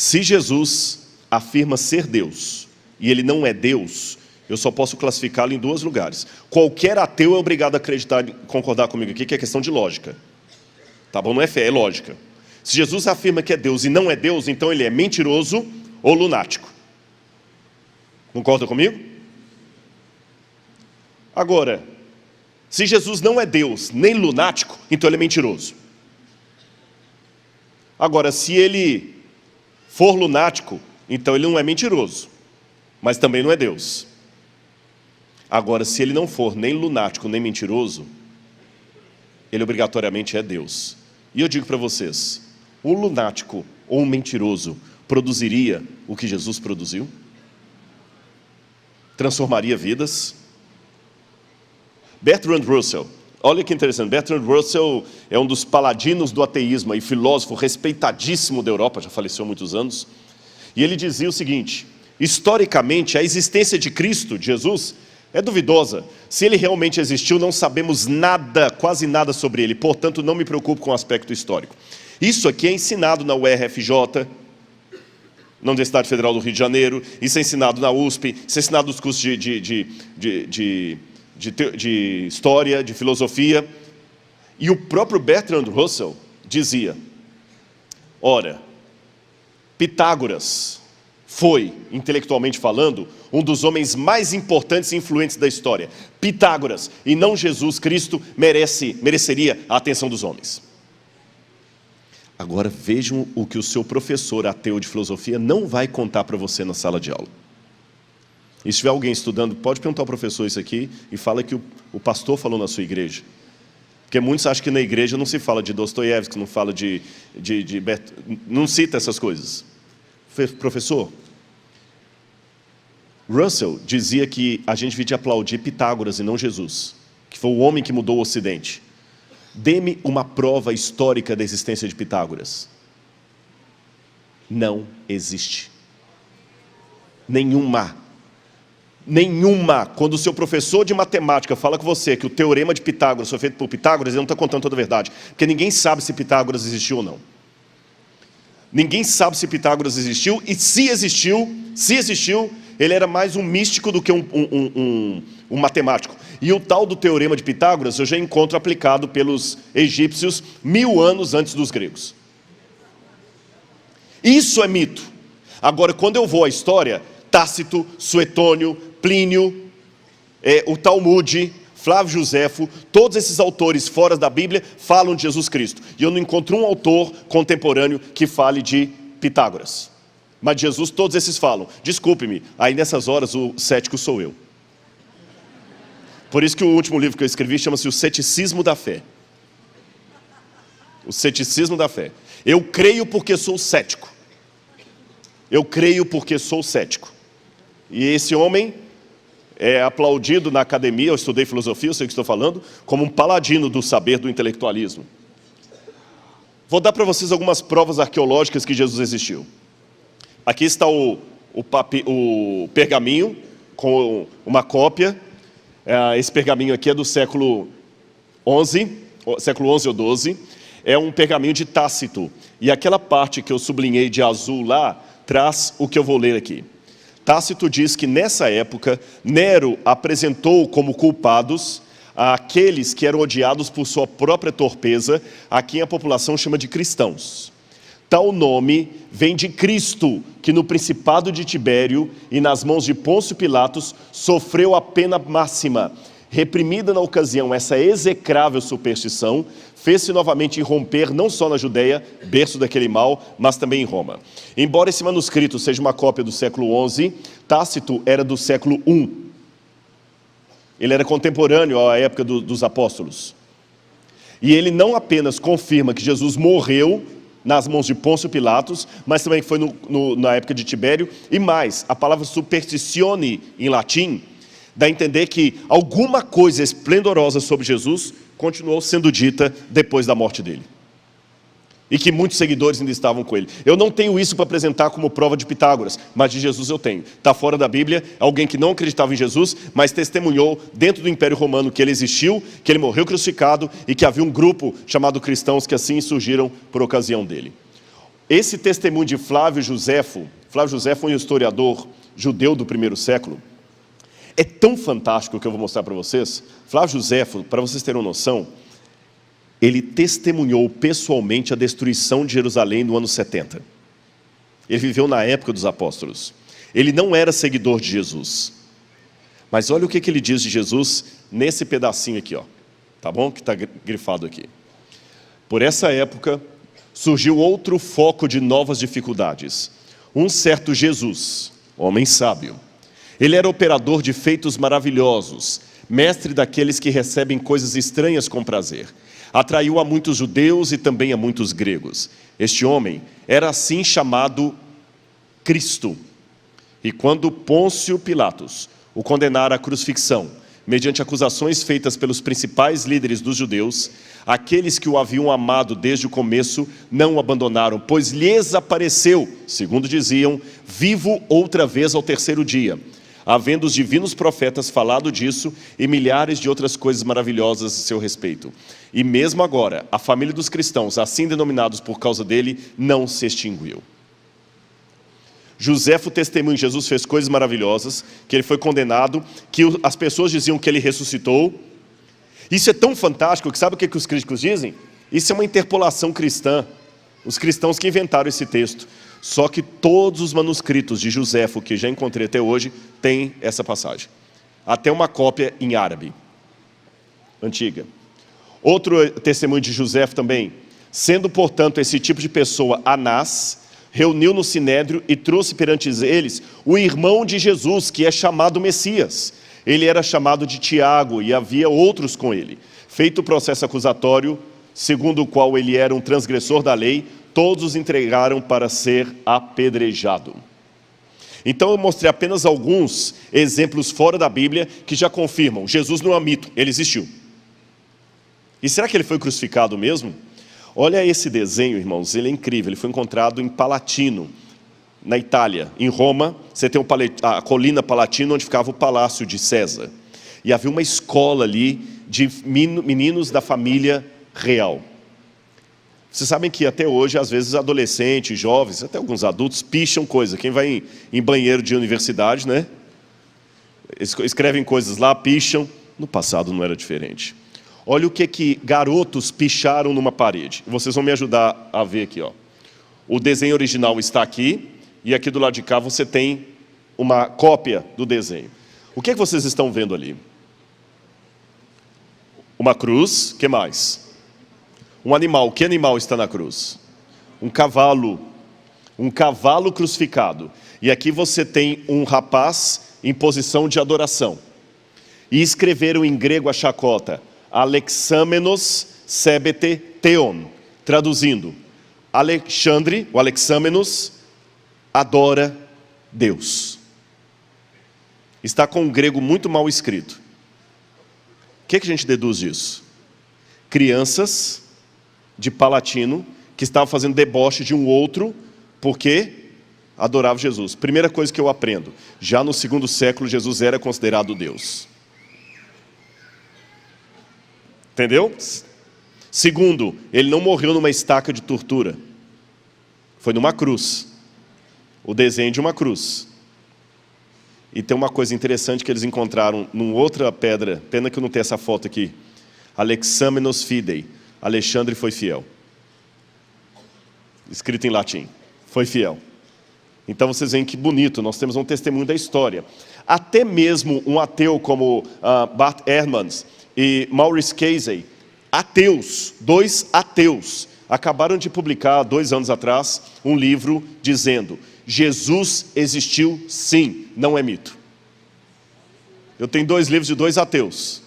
Se Jesus afirma ser Deus e ele não é Deus, eu só posso classificá-lo em dois lugares. Qualquer ateu é obrigado a acreditar, concordar comigo aqui, que é questão de lógica. Tá bom? Não é fé, é lógica. Se Jesus afirma que é Deus e não é Deus, então ele é mentiroso ou lunático. Concorda comigo? Agora, se Jesus não é Deus nem lunático, então ele é mentiroso. Agora, se ele for lunático, então ele não é mentiroso, mas também não é Deus. Agora, se ele não for nem lunático nem mentiroso, ele obrigatoriamente é Deus. E eu digo para vocês, o lunático ou o mentiroso produziria o que Jesus produziu? Transformaria vidas? Bertrand Russell, olha que interessante, Bertrand Russell é um dos paladinos do ateísmo e filósofo respeitadíssimo da Europa, já faleceu há muitos anos, e ele dizia o seguinte: historicamente a existência de Cristo, de Jesus, é duvidosa. Se ele realmente existiu, não sabemos nada, quase nada sobre ele, portanto não me preocupo com o aspecto histórico. Isso aqui é ensinado na UERFJ, na Universidade Federal do Rio de Janeiro, isso é ensinado na USP, isso é ensinado nos cursos de história, de filosofia. E o próprio Bertrand Russell dizia: ora, Pitágoras foi, intelectualmente falando, um dos homens mais importantes e influentes da história. Pitágoras, e não Jesus Cristo, mereceria a atenção dos homens. Agora vejam o que o seu professor ateu de filosofia não vai contar para você na sala de aula. E se tiver alguém estudando, pode perguntar ao professor isso aqui e fala que o pastor falou na sua igreja. Porque muitos acham que na igreja não se fala de Dostoiévski, não fala não cita essas coisas. Professor, Russell dizia que a gente devia aplaudir Pitágoras e não Jesus, que foi o homem que mudou o Ocidente. Dê-me uma prova histórica da existência de Pitágoras. Não existe. Nenhuma. Nenhuma. Quando o seu professor de matemática fala com você que o teorema de Pitágoras foi feito por Pitágoras, ele não está contando toda a verdade. Porque ninguém sabe se Pitágoras existiu ou não. Ninguém sabe se Pitágoras existiu, e se existiu, ele era mais um místico do que um matemático. E o tal do teorema de Pitágoras eu já encontro aplicado pelos egípcios 1000 anos antes dos gregos. Isso é mito. Agora, quando eu vou à história, Tácito, Suetônio, Plínio, o Talmude, Flávio Joséfo, todos esses autores fora da Bíblia falam de Jesus Cristo. E eu não encontro um autor contemporâneo que fale de Pitágoras. Mas de Jesus todos esses falam. Desculpe-me, aí nessas horas o cético sou eu. Por isso que o último livro que eu escrevi chama-se O Ceticismo da Fé. O Ceticismo da Fé. Eu creio porque sou cético. Eu creio porque sou cético. E esse homem é aplaudido na academia, eu estudei filosofia, eu sei o que estou falando, como um paladino do saber do intelectualismo. Vou dar para vocês algumas provas arqueológicas que Jesus existiu. Aqui está o pergaminho, com uma cópia. Esse pergaminho aqui é do século XI ou XII. É um pergaminho de Tácito. E aquela parte que eu sublinhei de azul lá, traz o que eu vou ler aqui. Tácito diz que nessa época, Nero apresentou como culpados aqueles que eram odiados por sua própria torpeza, a quem a população chama de cristãos. Tal nome vem de Cristo, que no principado de Tibério e nas mãos de Pôncio Pilatos sofreu a pena máxima. Reprimida na ocasião essa execrável superstição, fez-se novamente irromper não só na Judéia, berço daquele mal, mas também em Roma. Embora esse manuscrito seja uma cópia do século XI, Tácito era do século I. Ele era contemporâneo à época dos apóstolos. E ele não apenas confirma que Jesus morreu nas mãos de Pôncio Pilatos, mas também que foi na época de Tibério, e mais, a palavra superstitione em latim, dá a entender que alguma coisa esplendorosa sobre Jesus continuou sendo dita depois da morte dele. E que muitos seguidores ainda estavam com ele. Eu não tenho isso para apresentar como prova de Pitágoras, mas de Jesus eu tenho. Está fora da Bíblia, alguém que não acreditava em Jesus, mas testemunhou dentro do Império Romano que ele existiu, que ele morreu crucificado e que havia um grupo chamado cristãos que assim surgiram por ocasião dele. esse testemunho de Flávio Josefo foi um historiador judeu do primeiro século, é tão fantástico que eu vou mostrar para vocês. Flávio Josefo, para vocês terem uma noção, ele testemunhou pessoalmente a destruição de Jerusalém no ano 70. Ele viveu na época dos apóstolos. Ele não era seguidor de Jesus. Mas olha o que ele diz de Jesus nesse pedacinho aqui, ó. Tá bom? Que está grifado aqui. Por essa época, surgiu outro foco de novas dificuldades. Um certo Jesus, homem sábio. Ele era operador de feitos maravilhosos, mestre daqueles que recebem coisas estranhas com prazer. Atraiu a muitos judeus e também a muitos gregos. Este homem era assim chamado Cristo. E quando Pôncio Pilatos o condenara à crucifixão, mediante acusações feitas pelos principais líderes dos judeus, aqueles que o haviam amado desde o começo não o abandonaram, pois lhes apareceu, segundo diziam, vivo outra vez ao terceiro dia, havendo os divinos profetas falado disso e milhares de outras coisas maravilhosas a seu respeito. E mesmo agora, a família dos cristãos, assim denominados por causa dele, não se extinguiu. Josefo testemunha que Jesus fez coisas maravilhosas, que ele foi condenado, que as pessoas diziam que ele ressuscitou. Isso é tão fantástico que sabe o que os críticos dizem? Isso é uma interpolação cristã. Os cristãos que inventaram esse texto. Só que todos os manuscritos de Josefo, que já encontrei até hoje, têm essa passagem. Até uma cópia em árabe, antiga. Outro testemunho de Josefo também. Sendo, portanto, esse tipo de pessoa Anás, reuniu no Sinédrio e trouxe perante eles o irmão de Jesus, que é chamado Messias. Ele era chamado de Tiago e havia outros com ele. Feito o processo acusatório, segundo o qual ele era um transgressor da lei, todos os entregaram para ser apedrejado. Então eu mostrei apenas alguns exemplos fora da Bíblia que já confirmam, Jesus não é mito, ele existiu. E será que ele foi crucificado mesmo? Olha esse desenho, irmãos, ele é incrível, ele foi encontrado em Palatino, na Itália. Em Roma, você tem a colina Palatino, onde ficava o palácio de César. E havia uma escola ali de meninos da família real. Vocês sabem que até hoje, às vezes, adolescentes, jovens, até alguns adultos, picham coisa. Quem vai em banheiro de universidade, né? Escrevem coisas lá, picham. No passado não era diferente. Olha o que garotos picharam numa parede. Vocês vão me ajudar a ver aqui, ó. O desenho original está aqui, e aqui do lado de cá você tem uma cópia do desenho. O que vocês estão vendo ali? Uma cruz, o que mais? Um animal, que animal está na cruz? Um cavalo crucificado. E aqui você tem um rapaz em posição de adoração. E escreveram em grego a chacota, Alexamenos sebete theon, traduzindo, Alexandre, o Alexamenos, adora Deus. Está com um grego muito mal escrito. O que a gente deduz disso? Crianças de Palatino que estavam fazendo deboche de um outro porque adoravam Jesus. Primeira coisa que eu aprendo, já no segundo século Jesus era considerado Deus. Entendeu? Segundo, ele não morreu numa estaca de tortura. Foi numa cruz. O desenho de uma cruz. E tem uma coisa interessante que eles encontraram numa outra pedra. Pena que eu não tenho essa foto aqui. Alexamenos fidei. Alexandre foi fiel. Escrito em latim. Foi fiel. Então vocês veem que bonito. Nós temos um testemunho da história. Até mesmo um ateu como Bart Ehrmans e Maurice Casey, ateus, dois ateus, acabaram de publicar, 2 anos atrás, um livro dizendo, Jesus existiu sim, não é mito. Eu tenho 2 livros de 2 ateus.